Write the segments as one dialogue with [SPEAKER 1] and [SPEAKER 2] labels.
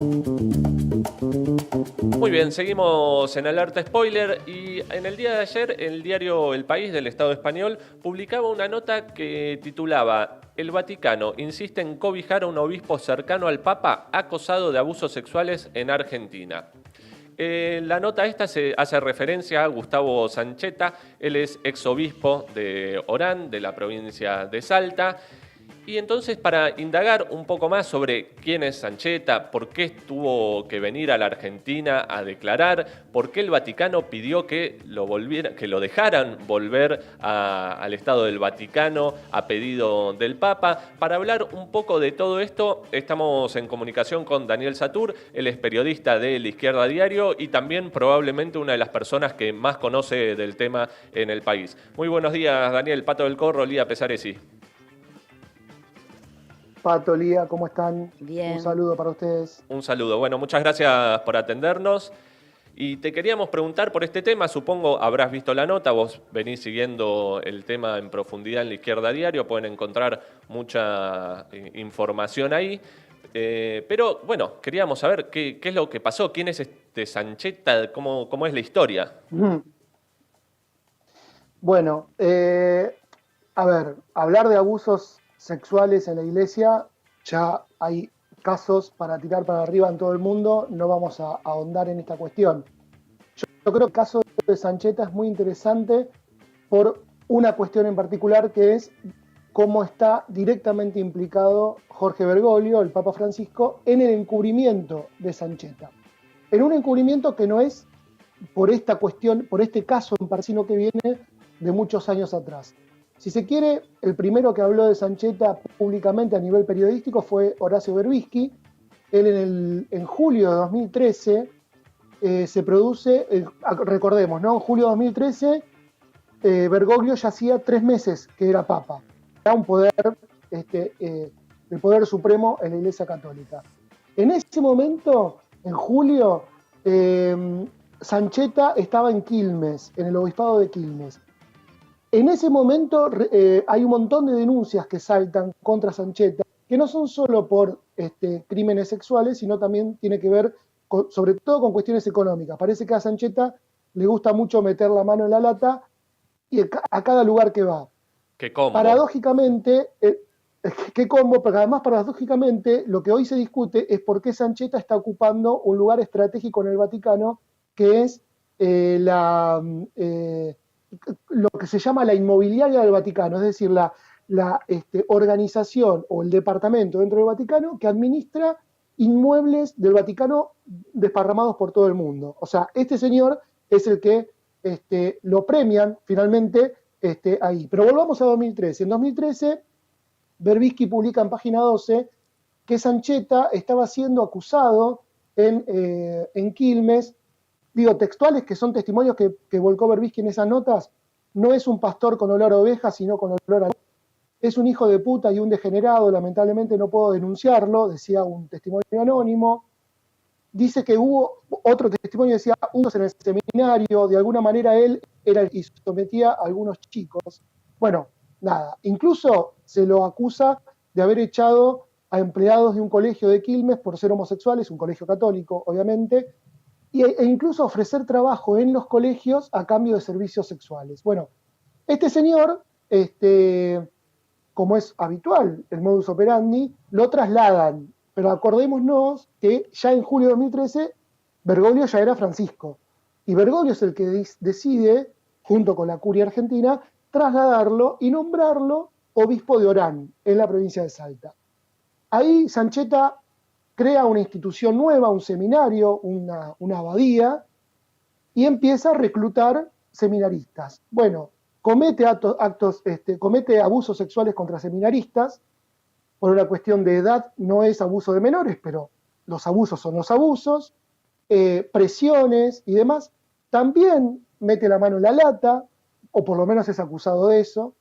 [SPEAKER 1] Muy bien, seguimos en Alerta Spoiler y en el día de ayer el diario El País del Estado español publicaba una nota que titulaba "El Vaticano insiste en cobijar a un obispo cercano al Papa acosado de abusos sexuales en Argentina". La nota esta se hace referencia a Gustavo Sancheta, él es exobispo de Orán, de la provincia de Salta. Y entonces, para indagar un poco más sobre quién es Sancheta, por qué tuvo que venir a la Argentina a declarar, por qué el Vaticano pidió que lo dejaran volver al Estado del Vaticano a pedido del Papa, para hablar un poco de todo esto, estamos en comunicación con Daniel Satur, él es periodista de La Izquierda Diario y también probablemente una de las personas que más conoce del tema en el país. Muy buenos días, Daniel. Pato del Corro, Lía Pesaresi.
[SPEAKER 2] Pato, Lía, ¿cómo están? Un
[SPEAKER 3] Bien.
[SPEAKER 2] saludo para ustedes.
[SPEAKER 1] Un saludo. Bueno, muchas gracias por atendernos. Y te queríamos preguntar por este tema, supongo habrás visto la nota, vos venís siguiendo el tema en profundidad en La Izquierda Diario, pueden encontrar mucha información ahí. Pero bueno, queríamos saber qué es lo que pasó, quién es este Sancheta, cómo es la historia.
[SPEAKER 2] Bueno, a ver, hablar de abusos sexuales en la iglesia, ya hay casos para tirar para arriba en todo el mundo, no vamos a ahondar en esta cuestión. Yo creo que el caso de Sancheta es muy interesante por una cuestión en particular, que es cómo está directamente implicado Jorge Bergoglio, el Papa Francisco, en el encubrimiento de Sancheta. En un encubrimiento que no es por esta cuestión, por este caso en par, sino que viene de muchos años atrás. Si se quiere, el primero que habló de Sancheta públicamente a nivel periodístico fue Horacio Berbisky. Él en julio de 2013 se produce, recordemos, ¿no? En julio de 2013 Bergoglio ya hacía 3 meses que era papa. Era un poder, el poder supremo en la Iglesia Católica. En ese momento, en julio, Sancheta estaba en Quilmes, en el obispado de Quilmes. En ese momento hay un montón de denuncias que saltan contra Sancheta, que no son solo por crímenes sexuales, sino también tiene que ver sobre todo con cuestiones económicas. Parece que a Sancheta le gusta mucho meter la mano en la lata y a cada lugar que va.
[SPEAKER 1] ¿Qué combo?
[SPEAKER 2] Paradójicamente, qué combo, pero además paradójicamente lo que hoy se discute es por qué Sancheta está ocupando un lugar estratégico en el Vaticano, que es lo que se llama la inmobiliaria del Vaticano, es decir, la organización o el departamento dentro del Vaticano que administra inmuebles del Vaticano desparramados por todo el mundo. O sea, este señor es el que lo premian finalmente ahí. Pero volvamos a 2013. En 2013, Berbisky publica en página 12 que Sancheta estaba siendo acusado en Quilmes, digo, textuales, que son testimonios que volcó Berbisky en esas notas. No es un pastor con olor a oveja, sino con olor a... Es un hijo de puta y un degenerado, lamentablemente no puedo denunciarlo, decía un testimonio anónimo. Dice que hubo otro testimonio, decía, unos en el seminario, de alguna manera él era el que sometía a algunos chicos. Bueno, nada, incluso se lo acusa de haber echado a empleados de un colegio de Quilmes por ser homosexuales, un colegio católico, obviamente, e incluso ofrecer trabajo en los colegios a cambio de servicios sexuales. Bueno, este señor, como es habitual el modus operandi, lo trasladan. Pero acordémonos que ya en julio de 2013 Bergoglio ya era Francisco. Y Bergoglio es el que decide, junto con la curia argentina, trasladarlo y nombrarlo obispo de Orán, en la provincia de Salta. Ahí Sancheta crea una institución nueva, un seminario, una abadía, y empieza a reclutar seminaristas. Bueno, comete abusos sexuales contra seminaristas, por una cuestión de edad, no es abuso de menores, pero los abusos son los abusos, presiones y demás. También mete la mano en la lata, o por lo menos es acusado de eso.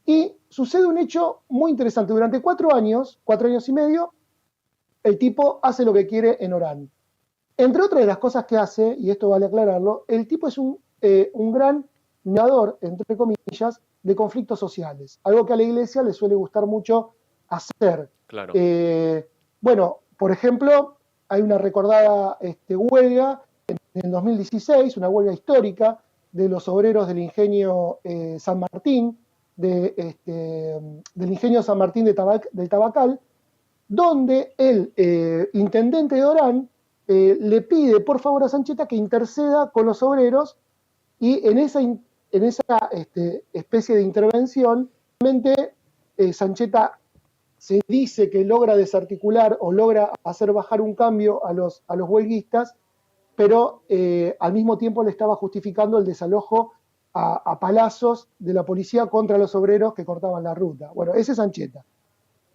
[SPEAKER 2] Y sucede un hecho muy interesante. Durante 4 años y medio, el tipo hace lo que quiere en Orán. Entre otras de las cosas que hace, y esto vale aclararlo, el tipo es un gran mediador, entre comillas, de conflictos sociales. Algo que a la iglesia le suele gustar mucho hacer.
[SPEAKER 1] Claro.
[SPEAKER 2] Bueno, por ejemplo, hay una recordada huelga en el 2016, una huelga histórica de los obreros del ingenio San Martín, del ingenio San Martín del Tabacal, donde el intendente de Orán le pide por favor a Sancheta que interceda con los obreros, y en esa especie de intervención, realmente Sancheta se dice que logra desarticular o logra hacer bajar un cambio a los huelguistas, pero al mismo tiempo le estaba justificando el desalojo a palazos de la policía contra los obreros que cortaban la ruta. Bueno, ese es Sancheta.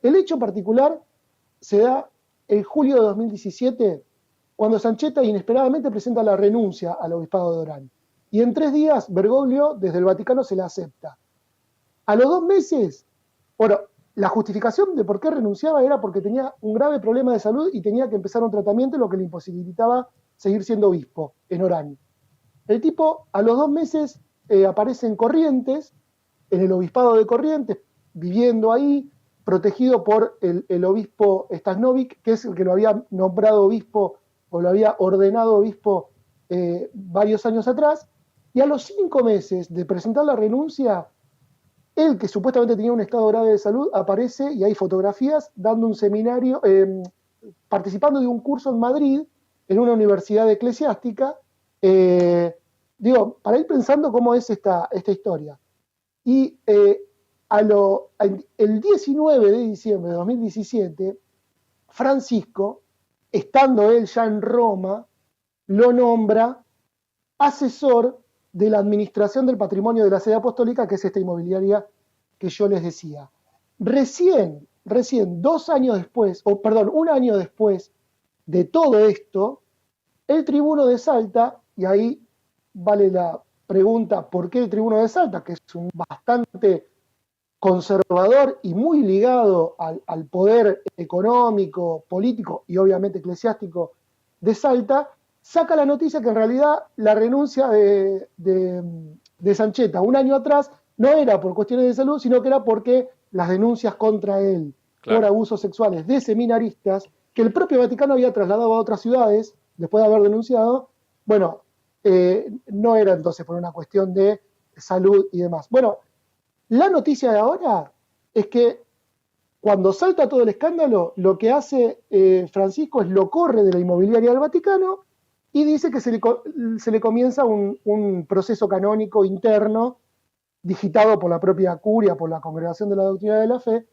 [SPEAKER 2] El hecho particular se da en julio de 2017, cuando Sancheta inesperadamente presenta la renuncia al obispado de Orán. Y en 3 días Bergoglio desde el Vaticano se la acepta. A los 2 meses, bueno, la justificación de por qué renunciaba era porque tenía un grave problema de salud y tenía que empezar un tratamiento, lo que le imposibilitaba seguir siendo obispo en Orán. El tipo a los 2 meses aparece en Corrientes, en el obispado de Corrientes, viviendo ahí, protegido por el obispo Stasnovic, que es el que lo había nombrado obispo o lo había ordenado obispo varios años atrás, y a los 5 meses de presentar la renuncia, él, que supuestamente tenía un estado grave de salud, aparece, y hay fotografías, dando un seminario, participando de un curso en Madrid, en una universidad eclesiástica, para ir pensando cómo es esta historia. Y el 19 de diciembre de 2017, Francisco, estando él ya en Roma, lo nombra asesor de la administración del patrimonio de la sede apostólica, que es esta inmobiliaria que yo les decía. Recién 2 años después, un año después de todo esto, el tribuno de Salta, y ahí vale la pregunta, ¿por qué el tribuno de Salta? Que es un bastante conservador y muy ligado al poder económico, político y obviamente eclesiástico de Salta, saca la noticia que en realidad la renuncia de Sancheta un año atrás no era por cuestiones de salud, sino que era porque las denuncias contra él por abusos sexuales de seminaristas, que el propio Vaticano había trasladado a otras ciudades después de haber denunciado, bueno, no era entonces por una cuestión de salud y demás. Bueno, la noticia de ahora es que cuando salta todo el escándalo, lo que hace Francisco es lo corre de la inmobiliaria del Vaticano y dice que se le comienza un proceso canónico interno, digitado por la propia curia, por la Congregación de la Doctrina de la Fe,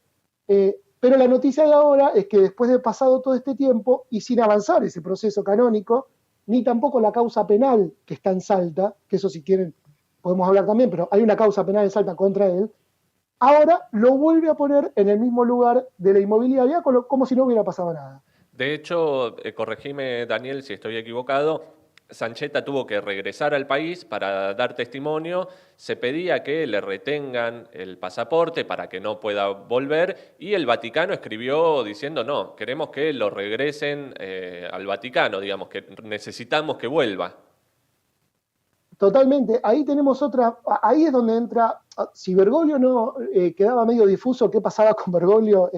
[SPEAKER 2] pero la noticia de ahora es que después de pasado todo este tiempo y sin avanzar ese proceso canónico, ni tampoco la causa penal que está en Salta, que eso si quieren podemos hablar también, pero hay una causa penal en Salta contra él, ahora lo vuelve a poner en el mismo lugar de la inmobiliaria como si no hubiera pasado nada.
[SPEAKER 1] De hecho, corregime Daniel si estoy equivocado, Sancheta tuvo que regresar al país para dar testimonio, se pedía que le retengan el pasaporte para que no pueda volver y el Vaticano escribió diciendo no, queremos que lo regresen al Vaticano, digamos, que necesitamos que vuelva.
[SPEAKER 2] Totalmente, ahí tenemos ahí es donde entra, si Bergoglio no quedaba medio difuso qué pasaba con Bergoglio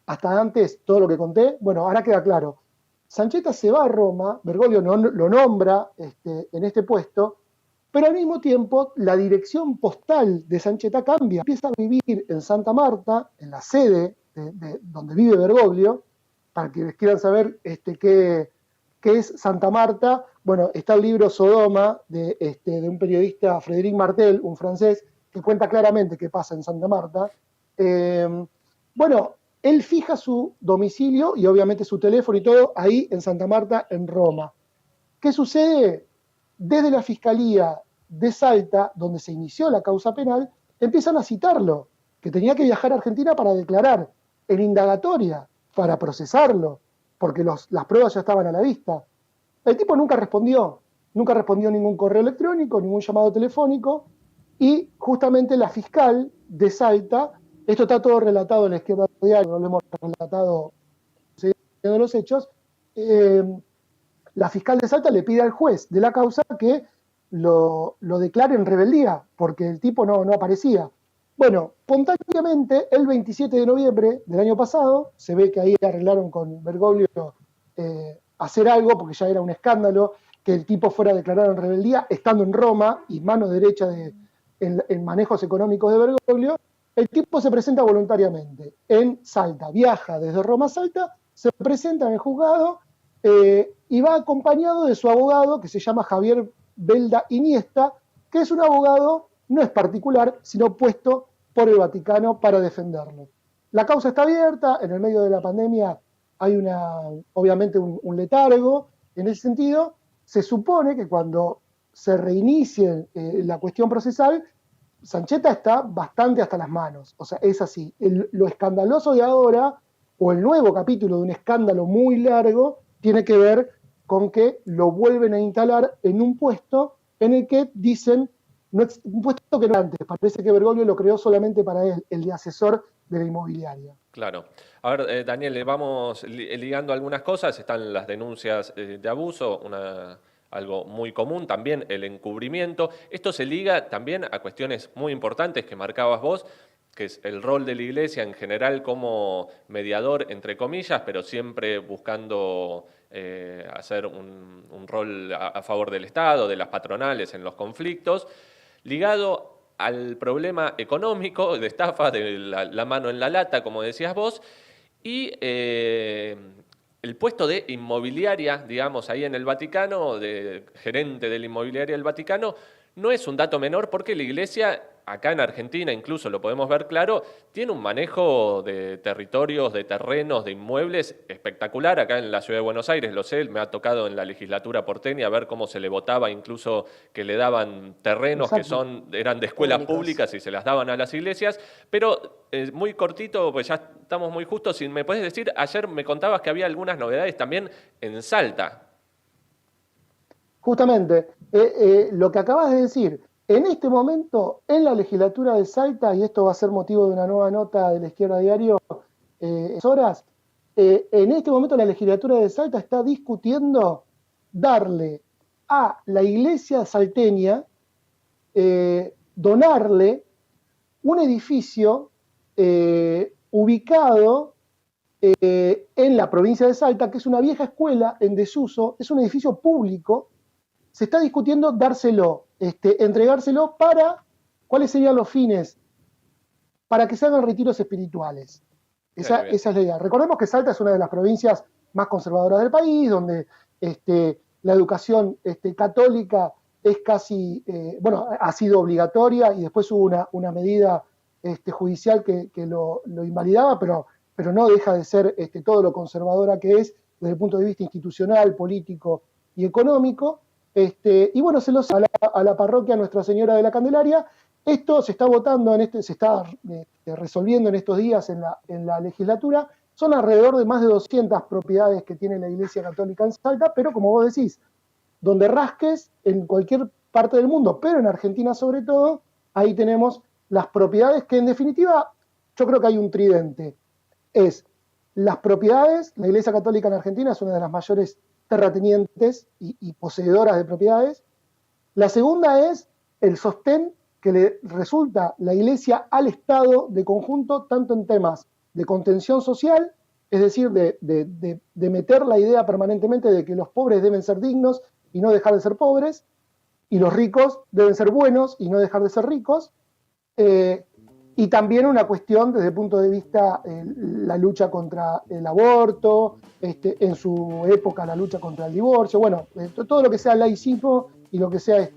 [SPEAKER 2] hasta antes, todo lo que conté, bueno, ahora queda claro. Sancheta se va a Roma, Bergoglio lo nombra en este puesto, pero al mismo tiempo la dirección postal de Sancheta cambia. Empieza a vivir en Santa Marta, en la sede de donde vive Bergoglio, para quienes quieran saber qué es Santa Marta. Bueno, está el libro Sodoma de un periodista, Frédéric Martel, un francés, que cuenta claramente qué pasa en Santa Marta. Bueno, él fija su domicilio y obviamente su teléfono y todo ahí en Santa Marta, en Roma. ¿Qué sucede? Desde la Fiscalía de Salta, donde se inició la causa penal, empiezan a citarlo, que tenía que viajar a Argentina para declarar en indagatoria, para procesarlo, porque las pruebas ya estaban a la vista. El tipo nunca respondió ningún correo electrónico, ningún llamado telefónico, y justamente la fiscal de Salta, esto está todo relatado en la Izquierda Diario, no lo hemos relatado de los hechos, la fiscal de Salta le pide al juez de la causa que lo declare en rebeldía, porque el tipo no aparecía. Bueno, espontáneamente, el 27 de noviembre del año pasado, se ve que ahí arreglaron con Bergoglio hacer algo, porque ya era un escándalo que el tipo fuera declarado en rebeldía, estando en Roma y mano derecha en manejos económicos de Bergoglio. El tipo se presenta voluntariamente en Salta, viaja desde Roma a Salta, se presenta en el juzgado y va acompañado de su abogado, que se llama Javier Belda Iniesta, que es un abogado, no es particular, sino puesto por el Vaticano para defenderlo. La causa está abierta, en el medio de la pandemia hay obviamente un letargo en ese sentido. Se supone que cuando se reinicie la cuestión procesal, Sancheta está bastante hasta las manos. O sea, es así. Lo escandaloso de ahora, o el nuevo capítulo de un escándalo muy largo, tiene que ver con que lo vuelven a instalar en un puesto en el que dicen, un puesto que no antes, parece que Bergoglio lo creó solamente para él, el de asesor de la inmobiliaria.
[SPEAKER 1] Claro. A ver, Daniel, le vamos ligando algunas cosas. Están las denuncias de abuso, algo muy común, también el encubrimiento. Esto se liga también a cuestiones muy importantes que marcabas vos, que es el rol de la Iglesia en general como mediador, entre comillas, pero siempre buscando hacer un rol a favor del Estado, de las patronales en los conflictos, ligado al problema económico, de estafa, de la mano en la lata, como decías vos, y el puesto de inmobiliaria, digamos, ahí en el Vaticano, de gerente de la inmobiliaria del Vaticano, no es un dato menor porque la Iglesia, acá en Argentina incluso lo podemos ver claro, tiene un manejo de territorios, de terrenos, de inmuebles espectacular. Acá en la Ciudad de Buenos Aires, lo sé, me ha tocado en la legislatura porteña ver cómo se le votaba, incluso que le daban terrenos que eran de escuelas públicas y se las daban a las iglesias. Pero muy cortito, pues ya estamos muy justos. Si me puedes decir, ayer me contabas que había algunas novedades también en Salta.
[SPEAKER 2] Justamente, lo que acabas de decir, en este momento, en la legislatura de Salta, y esto va a ser motivo de una nueva nota de La Izquierda Diario, horas, en este momento la legislatura de Salta está discutiendo darle a la iglesia salteña, donarle un edificio ubicado en la provincia de Salta, que es una vieja escuela en desuso, es un edificio público. Se está discutiendo dárselo, entregárselo ¿cuáles serían los fines? Para que se hagan retiros espirituales. Esa es la idea. Recordemos que Salta es una de las provincias más conservadoras del país, donde la educación católica es casi, ha sido obligatoria y después hubo una medida judicial que lo invalidaba, pero no deja de ser todo lo conservadora que es desde el punto de vista institucional, político y económico. Y bueno, se lo a la parroquia Nuestra Señora de la Candelaria. Esto se está votando, se está resolviendo en estos días en la legislatura. Son alrededor de más de 200 propiedades que tiene la Iglesia Católica en Salta, pero como vos decís, donde rasques en cualquier parte del mundo, pero en Argentina sobre todo, ahí tenemos las propiedades que en definitiva, yo creo que hay un tridente. Es las propiedades, la Iglesia Católica en Argentina es una de las mayores terratenientes y poseedoras de propiedades. La segunda es el sostén que le resulta la Iglesia al Estado de conjunto, tanto en temas de contención social, es decir, de meter la idea permanentemente de que los pobres deben ser dignos y no dejar de ser pobres, y los ricos deben ser buenos y no dejar de ser ricos, y también una cuestión desde el punto de vista la lucha contra el aborto, en su época la lucha contra el divorcio, bueno, todo lo que sea laicismo y lo que sea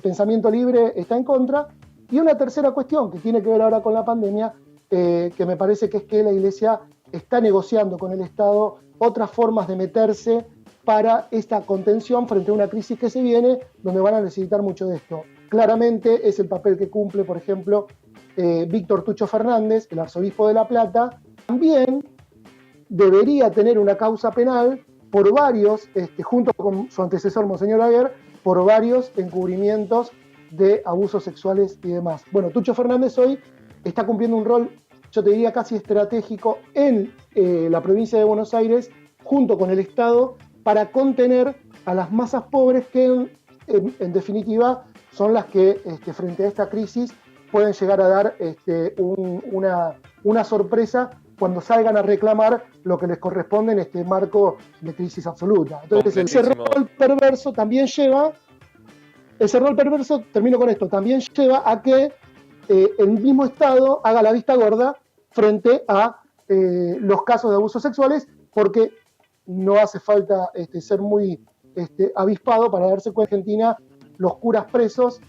[SPEAKER 2] pensamiento libre está en contra. Y una tercera cuestión que tiene que ver ahora con la pandemia, que me parece que es que la Iglesia está negociando con el Estado otras formas de meterse para esta contención frente a una crisis que se viene, donde van a necesitar mucho de esto. Claramente es el papel que cumple, por ejemplo, Víctor Tucho Fernández, el arzobispo de La Plata. También debería tener una causa penal por varios, junto con su antecesor, Monseñor Aguer, por varios encubrimientos de abusos sexuales y demás. Bueno, Tucho Fernández hoy está cumpliendo un rol, yo te diría casi estratégico, en la provincia de Buenos Aires, junto con el Estado, para contener a las masas pobres que, en definitiva, son las que, frente a esta crisis, pueden llegar a dar una sorpresa cuando salgan a reclamar lo que les corresponde en este marco de crisis absoluta. Entonces, ese rol perverso también lleva, termino con esto, también lleva a que el mismo Estado haga la vista gorda frente a los casos de abusos sexuales, porque no hace falta ser muy avispado para darse cuenta que en Argentina los curas presos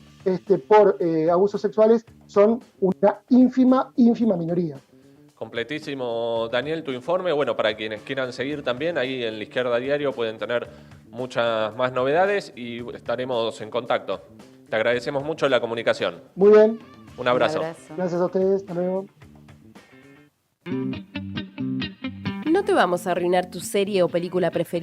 [SPEAKER 2] por abusos sexuales son una ínfima minoría.
[SPEAKER 1] Completísimo, Daniel, tu informe. Bueno, para quienes quieran seguir también, ahí en La Izquierda Diario pueden tener muchas más novedades y estaremos en contacto. Te agradecemos mucho la comunicación.
[SPEAKER 2] Muy bien.
[SPEAKER 1] Un abrazo.
[SPEAKER 2] Gracias a ustedes. Hasta luego.
[SPEAKER 3] No te vamos a arruinar tu serie o película preferida.